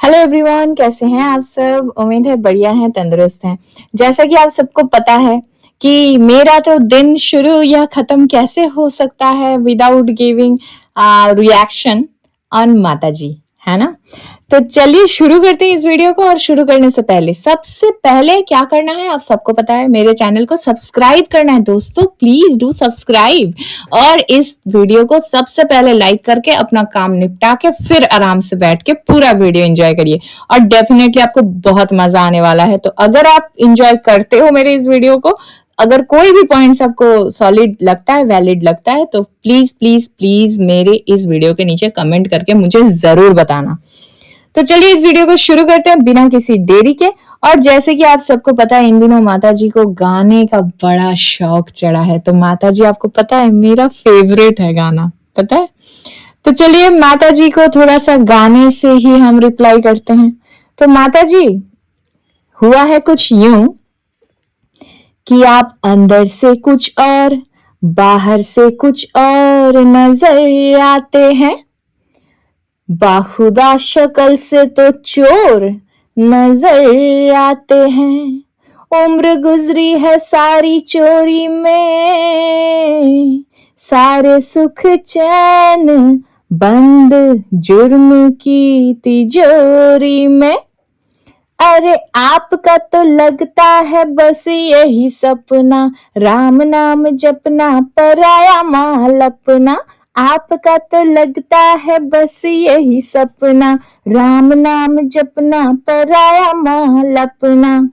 Hello everyone, कैसे हैं आप सब। उम्मीद है बढ़िया हैं, तंदुरुस्त हैं। जैसा कि आप सबको पता है कि मेरा तो दिन शुरू या खत्म कैसे हो सकता है विदाउट गिविंग रिएक्शन ऑन माता जी, है ना। तो चलिए शुरू करते हैं इस वीडियो को। और शुरू करने से पहले सबसे पहले क्या करना है आप सबको पता है, मेरे चैनल को सब्सक्राइब करना है दोस्तों, प्लीज डू सब्सक्राइब। और इस वीडियो को सबसे पहले लाइक करके अपना काम निपटा के फिर आराम से बैठ के पूरा वीडियो एंजॉय करिए। और डेफिनेटली आपको बहुत मजा आने वाला है। तो अगर आप एंजॉय करते हो मेरे इस वीडियो को, अगर कोई भी पॉइंट्स आपको सॉलिड लगता है, वैलिड लगता है, तो प्लीज प्लीज प्लीज मेरे इस वीडियो के नीचे कमेंट करके मुझे जरूर बताना। तो चलिए इस वीडियो को शुरू करते हैं बिना किसी देरी के। और जैसे कि आप सबको पता है, इन दिनों माता जी को गाने का बड़ा शौक चढ़ा है। तो माता जी आपको पता है मेरा फेवरेट है गाना, पता है। तो चलिए माता जी को थोड़ा सा गाने से ही हम रिप्लाई करते हैं। तो माता जी, हुआ है कुछ यूं कि आप अंदर से कुछ और, बाहर से कुछ और नजर आते हैं। बाखुदा शक्ल से तो चोर नजर आते हैं। उम्र गुजरी है सारी चोरी में, सारे सुख चैन बंद जुर्म की तिजोरी में। अरे आपका तो लगता है बस यही सपना, राम नाम जपना पराया माल अपना। आपका तो लगता है बस यही सपना, राम नाम जपना पराया माल अपना।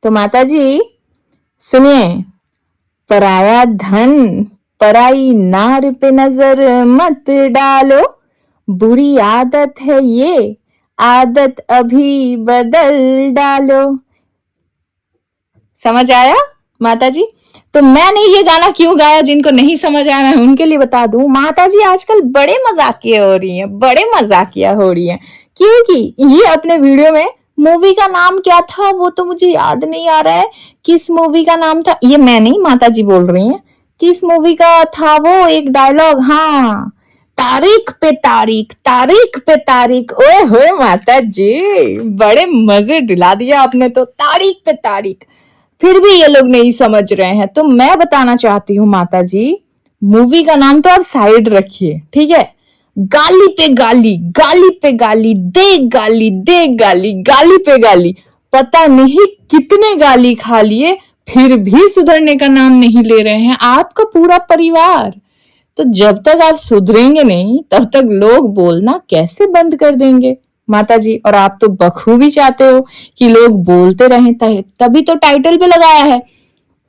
तो माता जी सुनिए, पराया धन पराई नार पे नजर मत डालो। बुरी आदत है ये, आदत अभी बदल डालो। समझ आया माता जी? तो मैंने ये गाना क्यों गाया, जिनको नहीं समझ आया मैं उनके लिए बता दूं। माता जी आजकल बड़े मजाकिया हो रही हैं, बड़े मजाकिया हो रही हैं। क्योंकि ये अपने वीडियो में, मूवी का नाम क्या था वो तो मुझे याद नहीं आ रहा है, किस मूवी का नाम था। ये मैं नहीं, माता जी बोल रही हैं। किस मूवी का था वो एक डायलॉग, हाँ, तारीख पे तारीख, तारीख पे तारीख। ओए होए माता जी, बड़े मजे दिला दिया आपने तो, तारीख पे तारीख। फिर भी ये लोग नहीं समझ रहे हैं। तो मैं बताना चाहती हूँ माता जी, मूवी का नाम तो आप साइड रखिए, ठीक है। गाली पे गाली, गाली पे गाली, दे गाली, दे गाली, गाली पे गाली। पता नहीं कितने गाली खा लिए, फिर भी सुधरने का नाम नहीं ले रहे हैं आपका पूरा परिवार। तो जब तक आप सुधरेंगे नहीं, तब तक लोग बोलना कैसे बंद कर देंगे माता जी। और आप तो बखूबी चाहते हो कि लोग बोलते रहें, तभी तो टाइटल पे लगाया है,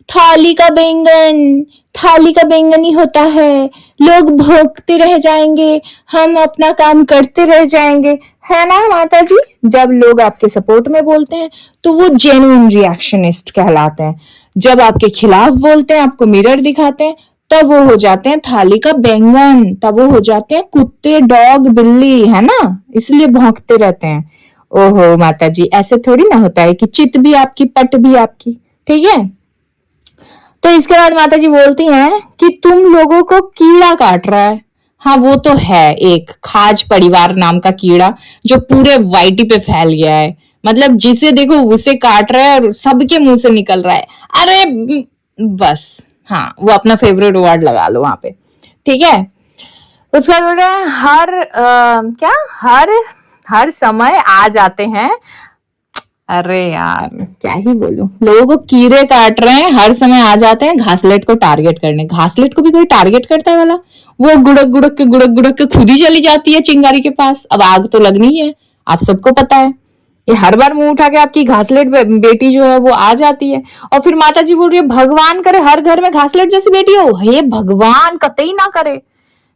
थाली का बैंगन, थाली का बैंगन ही होता है। लोग भोंकते रह जाएंगे, हम अपना काम करते रह जाएंगे, है ना माता जी। जब लोग आपके सपोर्ट में बोलते हैं तो वो जेन्युइन रिएक्शनिस्ट कहलाते हैं। जब आपके खिलाफ बोलते हैं, आपको मिरर दिखाते हैं, तब वो हो जाते हैं थाली का बैंगन, तब वो हो जाते हैं कुत्ते, डॉग, बिल्ली, है ना। इसलिए भौंकते रहते हैं। ओहो माता जी, ऐसे थोड़ी ना होता है कि चित भी आपकी पट भी आपकी, ठीक है। तो इसके बाद माता जी बोलती हैं कि तुम लोगों को कीड़ा काट रहा है। हाँ वो तो है, एक खाज परिवार नाम का कीड़ा जो पूरे वाईटी पे फैल गया है। मतलब जिसे देखो उसे काट रहा है और सबके मुंह से निकल रहा है। अरे बस, हाँ वो अपना फेवरेट वर्ड लगा लो वहां पे, ठीक है। उसका बोल रहे हैं हर समय आ जाते हैं। अरे यार क्या ही बोलूं, लोगों को कीड़े काट रहे हैं, हर समय आ जाते हैं घासलेट को टारगेट करने। घासलेट को भी कोई टारगेट करता है वाला, वो गुड़क गुड़क के खुद ही चली जाती है चिंगारी के पास। अब आग तो लगनी है, आप सबको पता है। ये हर बार मुंह उठा के आपकी घासलेट बेटी जो है वो आ जाती है। और फिर माता जी बोल रही है, भगवान करे हर घर में घासलेट जैसी बेटी हो। हे भगवान कतई ना करे,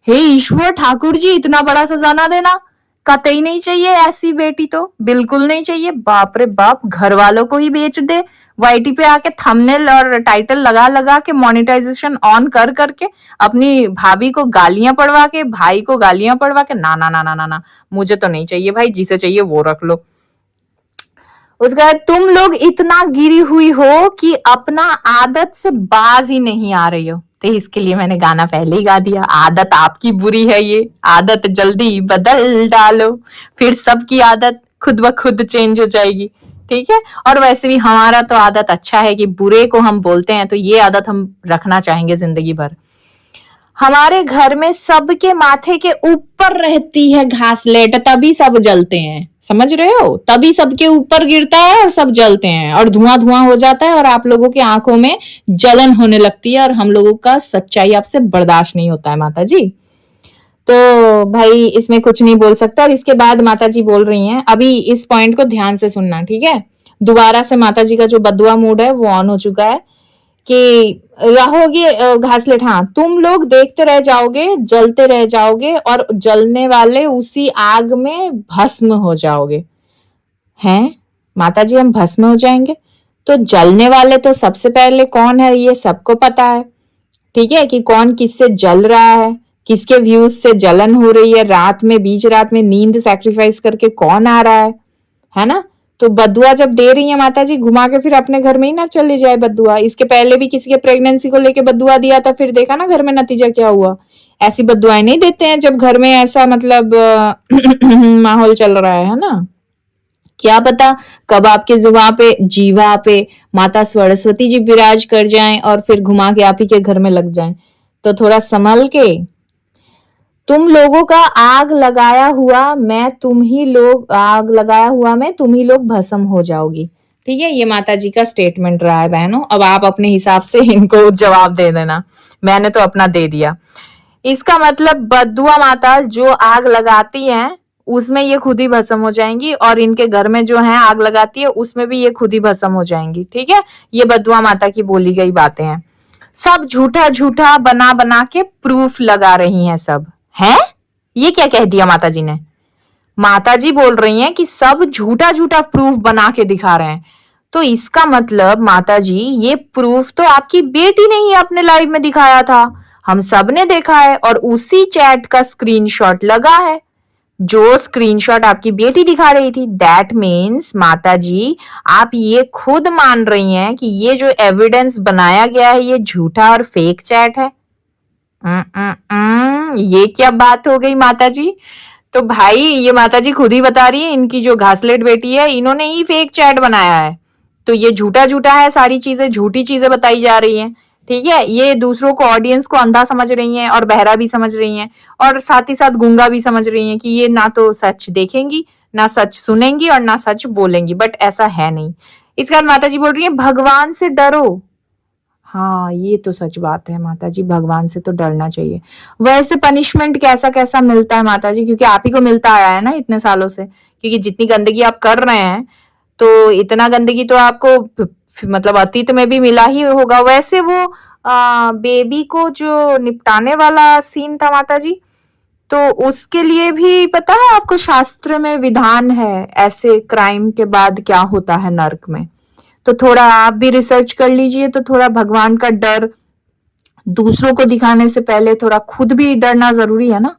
हे ईश्वर ठाकुर जी इतना बड़ा सजा ना देना, कतई नहीं चाहिए ऐसी बेटी, तो बिल्कुल नहीं चाहिए। बाप रे बाप, घर वालों को ही बेच दे, वाईटी पे आके थंबनेल और टाइटल लगा लगा के, मोनेटाइजेशन ऑन कर करके अपनी भाभी को गालियां पड़वा के, भाई को गालियां पड़वा के। ना ना ना ना ना ना, मुझे तो नहीं चाहिए भाई, जिसे चाहिए वो रख लो। उसके बाद तुम लोग इतना गिरी हुई हो कि अपना आदत से बाज ही नहीं आ रही हो। तो इसके लिए मैंने गाना पहले ही गा दिया। आदत आपकी बुरी है, ये आदत जल्दी बदल डालो, फिर सबकी आदत खुद ब खुद चेंज हो जाएगी। ठीक है, और वैसे भी हमारा तो आदत अच्छा है कि बुरे को हम बोलते हैं, तो ये आदत हम रखना चाहेंगे जिंदगी भर। हमारे घर में सबके माथे के ऊपर रहती है घासलेट, तभी सब जलते हैं, समझ रहे हो? तभी सबके ऊपर गिरता है और सब जलते हैं और धुआं धुआं हो जाता है और आप लोगों की आंखों में जलन होने लगती है और हम लोगों का सच्चाई आपसे बर्दाश्त नहीं होता है माता जी। तो भाई इसमें कुछ नहीं बोल सकता। और इसके बाद माता जी बोल रही हैं, अभी इस पॉइंट को ध्यान से सुनना, ठीक है? दोबारा से माता जी का जो बदुआ मूड है वो ऑन हो चुका है कि रहोगे घासलेट, हाँ तुम लोग देखते रह जाओगे, जलते रह जाओगे और जलने वाले उसी आग में भस्म हो जाओगे। हैं माता जी, हम भस्म हो जाएंगे? तो जलने वाले तो सबसे पहले कौन है ये सबको पता है, ठीक है, कि कौन किससे जल रहा है, किसके व्यूज से जलन हो रही है, रात में बीच रात में नींद सैक्रिफाइस करके कौन आ रहा है ना? तो बदुआ जब दे रही है माता जी, घुमा के फिर अपने घर में ही ना चले जाए बदुआ। इसके पहले भी किसी के प्रेगनेंसी को लेके बदुआ दिया था, फिर देखा ना घर में नतीजा क्या हुआ। ऐसी बदुआएं नहीं देते हैं जब घर में ऐसा मतलब माहौल चल रहा है ना? क्या पता कब आपके जुबान पे जीवा पे माता सरस्वती जी विराज कर जाएं और फिर घुमा के आप ही के घर में लग जाएं। तो थोड़ा संभल के। तुम लोगों का आग लगाया हुआ मैं, तुम ही लोग आग लगाया हुआ मैं, तुम ही लोग भस्म हो जाओगी। ठीक है, ये माता जी का स्टेटमेंट रहा है बहनों। अब आप अपने हिसाब से इनको जवाब दे देना, मैंने तो अपना दे दिया। इसका मतलब बदुआ माता जो आग लगाती हैं उसमें ये खुद ही भस्म हो जाएंगी और इनके घर में जो है आग लगाती है उसमें भी ये खुद ही भस्म हो जाएंगी। ठीक है, ये बदुआ माता की बोली गई बातें हैं। सब झूठा झूठा बना बना के प्रूफ लगा रही हैं सब। हैं? ये क्या कह दिया माता जी ने? माता जी बोल रही हैं कि सब झूठा झूठा प्रूफ बना के दिखा रहे हैं। तो इसका मतलब माता जी ये प्रूफ तो आपकी बेटी ने ही अपने लाइव में दिखाया था, हम सब ने देखा है और उसी चैट का स्क्रीनशॉट लगा है जो स्क्रीनशॉट आपकी बेटी दिखा रही थी। दैट मीन्स माता जी आप ये खुद मान रही हैं कि ये जो एविडेंस बनाया गया है ये झूठा और फेक चैट है। ये क्या बात हो गई माता जी? तो भाई ये माता जी खुद ही बता रही है इनकी जो घासलेट बेटी है इन्होंने ही फेक चैट बनाया है, तो ये झूठा झूठा है, सारी चीजें झूठी चीजें बताई जा रही हैं। ठीक है, ये दूसरों को ऑडियंस को अंधा समझ रही हैं और बहरा भी समझ रही हैं और साथ ही साथ गूंगा भी समझ रही हैं कि ये ना तो सच देखेंगी ना सच सुनेंगी और ना सच बोलेंगी, बट ऐसा है नहीं। इसके बाद माता जी बोल रही है भगवान से डरो। हाँ ये तो सच बात है माता जी, भगवान से तो डरना चाहिए। वैसे पनिशमेंट कैसा कैसा मिलता है माता जी, क्योंकि आप ही को मिलता आया है ना इतने सालों से, क्योंकि जितनी गंदगी आप कर रहे हैं तो इतना गंदगी तो आपको मतलब अतीत में भी मिला ही होगा। वैसे वो बेबी को जो निपटाने वाला सीन था माता जी, तो उसके लिए भी पता है आपको शास्त्र में विधान है ऐसे क्राइम के बाद क्या होता है नर्क में। तो थोड़ा आप भी रिसर्च कर लीजिए, तो थोड़ा भगवान का डर दूसरों को दिखाने से पहले थोड़ा खुद भी डरना जरूरी है ना।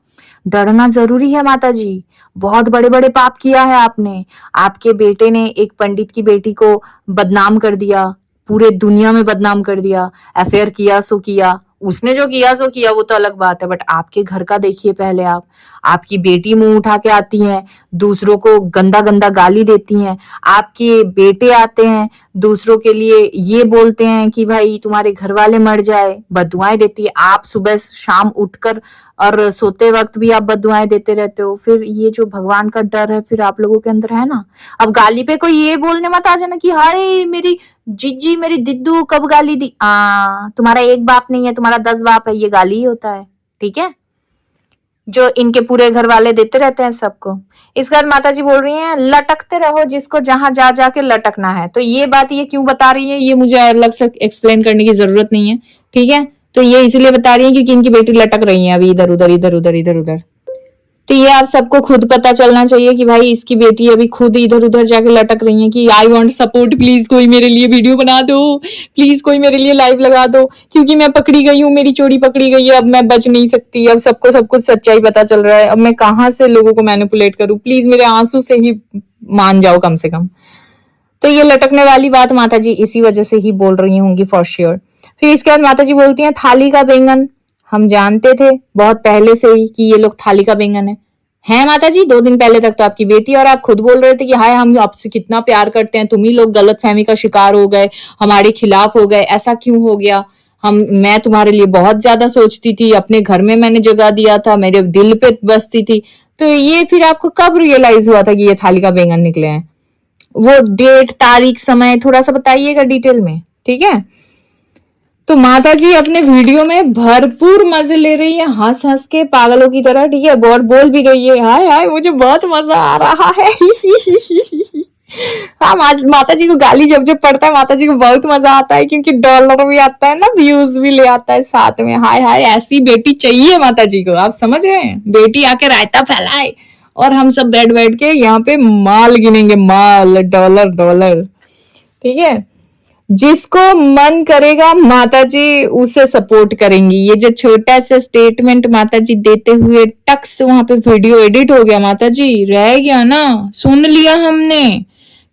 डरना जरूरी है माता जी। बहुत बड़े बड़े पाप किया है आपने। आपके बेटे ने एक पंडित की बेटी को बदनाम कर दिया, पूरे दुनिया में बदनाम कर दिया, अफेयर किया सो किया, उसने जो किया सो किया वो तो अलग बात है, बट आपके घर का देखिए पहले आप। आपकी बेटी मुंह उठा के आती है, दूसरों को गंदा गंदा गाली देती हैं। आपके बेटे आते हैं दूसरों के लिए ये बोलते हैं कि भाई तुम्हारे घर वाले मर जाए, बदुआएं देती है। आप सुबह शाम उठकर और सोते वक्त भी आप बदुआएं देते रहते हो। फिर ये जो भगवान का डर है फिर आप लोगों के अंदर है ना। अब गाली पे कोई ये बोलने मत आ जाना कि हाय मेरी जीजी मेरी दिद्दू कब गाली दी। तुम्हारा एक बाप नहीं है, तुम्हारा 10 बाप है, ये गाली ही होता है। ठीक है, जो इनके पूरे घर वाले देते रहते हैं सबको। इस घर माता जी बोल रही हैं लटकते रहो जिसको जहां जा जाके लटकना है। तो ये बात ये क्यों बता रही है ये मुझे अलग से एक्सप्लेन करने की जरूरत नहीं है। ठीक है, तो ये इसलिए बता रही है क्योंकि इनकी बेटी लटक रही है अभी इधर उधर इधर उधर इधर उधर। तो ये आप सबको खुद पता चलना चाहिए कि भाई इसकी बेटी अभी खुद इधर उधर जाके लटक रही है कि आई वांट सपोर्ट, प्लीज कोई मेरे लिए वीडियो बना दो, प्लीज कोई मेरे लिए लाइव लगा दो, क्योंकि मैं पकड़ी गई हूँ, मेरी चोरी पकड़ी गई है, अब मैं बच नहीं सकती, अब सबको सब कुछ सच्चाई पता चल रहा है, अब मैं कहाँ से लोगों को मैनिपुलेट करूँ, प्लीज मेरे आंसू से ही मान जाओ कम से कम। तो ये लटकने वाली बात माता जी इसी वजह से ही बोल रही होंगी फॉर श्योर। फिर इसके बाद माता जी बोलती हैं थाली का बैंगन। हम जानते थे बहुत पहले से ही कि ये लोग थाली का बैंगन है माता जी। 2 दिन पहले तक तो आपकी बेटी और आप खुद बोल रहे थे कि हाय हम आपसे कितना प्यार करते हैं, तुम ही लोग गलतफहमी का शिकार हो गए, हमारे खिलाफ हो गए, ऐसा क्यों हो गया। मैं तुम्हारे लिए बहुत ज्यादा सोचती थी, अपने घर में मैंने जगह दिया था, मेरे दिल पे बसती थी। तो ये फिर आपको कब रियलाइज हुआ था कि ये थाली का बैंगन निकले हैं? वो डेट, तारीख, समय थोड़ा सा बताइएगा डिटेल में, ठीक है। तो माता जी अपने वीडियो में भरपूर मजे ले रही है, हंस हंस के पागलों की तरह, ठीक है। और बोल भी रही है हाय हाय मुझे बहुत मजा आ रहा है। हाँ, माता जी को गाली जब जब पड़ता है माता जी को बहुत मजा आता है, क्योंकि डॉलर भी आता है ना, व्यूज भी ले आता है साथ में। हाय हाय ऐसी बेटी चाहिए माता जी को, आप समझ रहे हैं। बेटी आके रायता फैलाए और हम सब बैठ बैठ के यहाँ पे माल गिनेंगे, माल, डॉलर डॉलर, ठीक है। जिसको मन करेगा माता जी उसे सपोर्ट करेंगी। ये जो छोटा सा स्टेटमेंट माता जी देते हुए टक से वहां पे वीडियो एडिट हो गया, माता जी रह गया ना, सुन लिया हमने।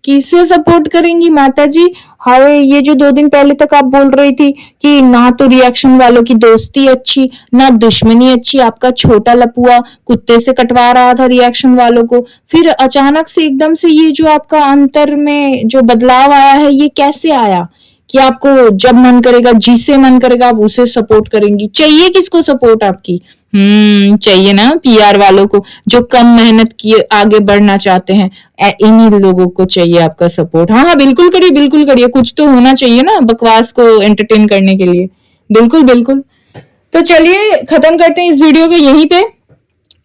किसे सपोर्ट करेंगी माता जी? हाय ये जो 2 दिन पहले तक आप बोल रही थी कि ना तो रिएक्शन वालों की दोस्ती अच्छी ना दुश्मनी अच्छी, आपका छोटा लपुआ कुत्ते से कटवा रहा था रिएक्शन वालों को, फिर अचानक से एकदम से ये जो आपका अंतर में जो बदलाव आया है ये कैसे आया कि आपको जब मन करेगा, जिसे मन करेगा आप उसे सपोर्ट करेंगी? चाहिए किसको सपोर्ट आपकी? चाहिए ना पीआर वालों को जो कम मेहनत किए आगे बढ़ना चाहते हैं, इन्हीं लोगों को चाहिए आपका सपोर्ट। हाँ हाँ बिल्कुल करिए, बिल्कुल करिए, कुछ तो होना चाहिए ना बकवास को एंटरटेन करने के लिए। बिल्कुल बिल्कुल। तो चलिए खत्म करते हैं इस वीडियो को यहीं पे।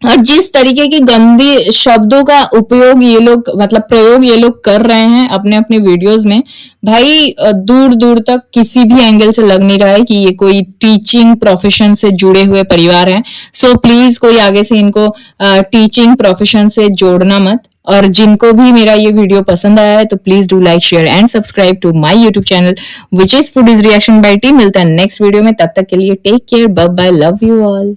और जिस तरीके के गंदे शब्दों का उपयोग ये लोग, मतलब प्रयोग ये लोग कर रहे हैं अपने अपने वीडियोस में, भाई दूर दूर तक किसी भी एंगल से लग नहीं रहा है कि ये कोई टीचिंग प्रोफेशन से जुड़े हुए परिवार हैं। सो प्लीज कोई आगे से इनको टीचिंग प्रोफेशन से जोड़ना मत। और जिनको भी मेरा ये वीडियो पसंद आया है तो please do like, share and subscribe to my YouTube channel which is foodies reaction by T. मिलता है नेक्स्ट वीडियो में, तब तक के लिए take care, bye bye, love you all.